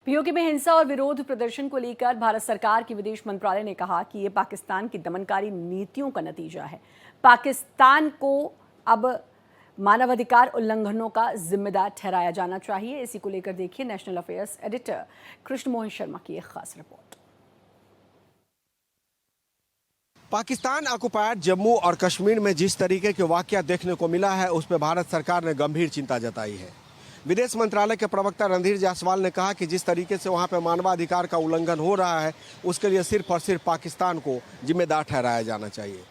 PoK में हिंसा और विरोध प्रदर्शन को लेकर भारत सरकार की विदेश मंत्रालय ने कहा कि ये पाकिस्तान की दमनकारी नीतियों का नतीजा है। पाकिस्तान को अब मानवाधिकार उल्लंघनों का जिम्मेदार ठहराया जाना चाहिए। इसी को लेकर देखिए national affairs editor Krishna Mohan Sharma की एक खास रिपोर्ट। पाकिस्तान ऑक्युपायड जम्मू और कश्मीर में जिस तरीके के वाकया देखने को मिला है, उस पर भारत सरकार ने गंभीर चिंता जताई है। विदेश मंत्रालय के प्रवक्ता रणधीर जायसवाल ने कहा कि जिस तरीके से वहां पर मानवाधिकार का उल्लंघन हो रहा है, उसके लिए सिर्फ और सिर्फ पाकिस्तान को जिम्मेदार ठहराया जाना चाहिए।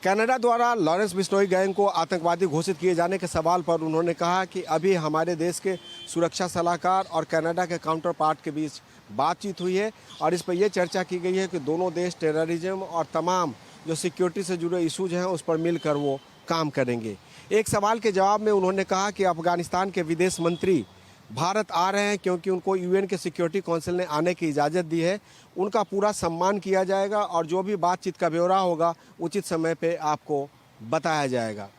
कनाडा द्वारा लॉरेंस बिश्नोई गैंग को आतंकवादी घोषित किए जाने के सवाल पर उन्होंने कहा कि अभी हमारे देश के सुरक्षा सलाहकार और कनाडा के काउंटर पार्ट के बीच बातचीत हुई है और इस पर यह चर्चा की गई है कि दोनों देश टेररिज्म और तमाम जो सिक्योरिटी से जुड़े इशूज हैं उस पर मिलकर वो काम करेंगे। एक सवाल के जवाब में उन्होंने कहा कि अफगानिस्तान के विदेश मंत्री भारत आ रहे हैं क्योंकि उनको यूएन के सिक्योरिटी काउंसिल ने आने की इजाज़त दी है। उनका पूरा सम्मान किया जाएगा और जो भी बातचीत का ब्यौरा होगा उचित समय पे आपको बताया जाएगा।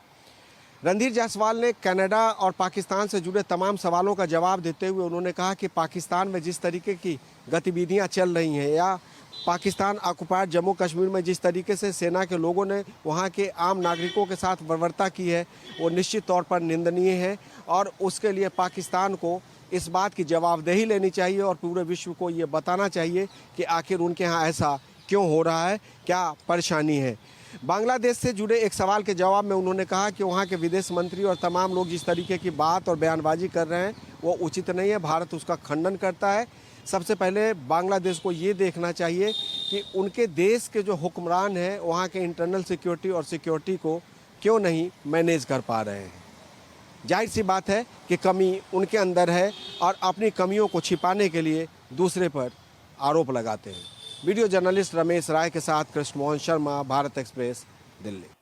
रणधीर जायसवाल ने कनाडा और पाकिस्तान से जुड़े तमाम सवालों का जवाब देते हुए उन्होंने कहा कि पाकिस्तान में जिस तरीके की गतिविधियां चल रही हैं या पाकिस्तान ऑक्युपायड जम्मू कश्मीर में जिस तरीके से सेना के लोगों ने वहां के आम नागरिकों के साथ बर्बरता की है, वो निश्चित तौर पर निंदनीय है और उसके लिए पाकिस्तान को इस बात की जवाबदेही लेनी चाहिए और पूरे विश्व को ये बताना चाहिए कि आखिर उनके यहाँ ऐसा क्यों हो रहा है, क्या परेशानी है। बांग्लादेश से जुड़े एक सवाल के जवाब में उन्होंने कहा कि वहाँ के विदेश मंत्री और तमाम लोग जिस तरीके की बात और बयानबाजी कर रहे हैं वो उचित नहीं है। भारत उसका खंडन करता है। सबसे पहले बांग्लादेश को ये देखना चाहिए कि उनके देश के जो हुक्मरान हैं वहाँ के इंटरनल सिक्योरिटी और सिक्योरिटी को क्यों नहीं मैनेज कर पा रहे हैं। जाहिर सी बात है कि कमी उनके अंदर है और अपनी कमियों को छिपाने के लिए दूसरे पर आरोप लगाते हैं। वीडियो जर्नलिस्ट रमेश राय के साथ कृष्ण मोहन शर्मा, भारत एक्सप्रेस, दिल्ली।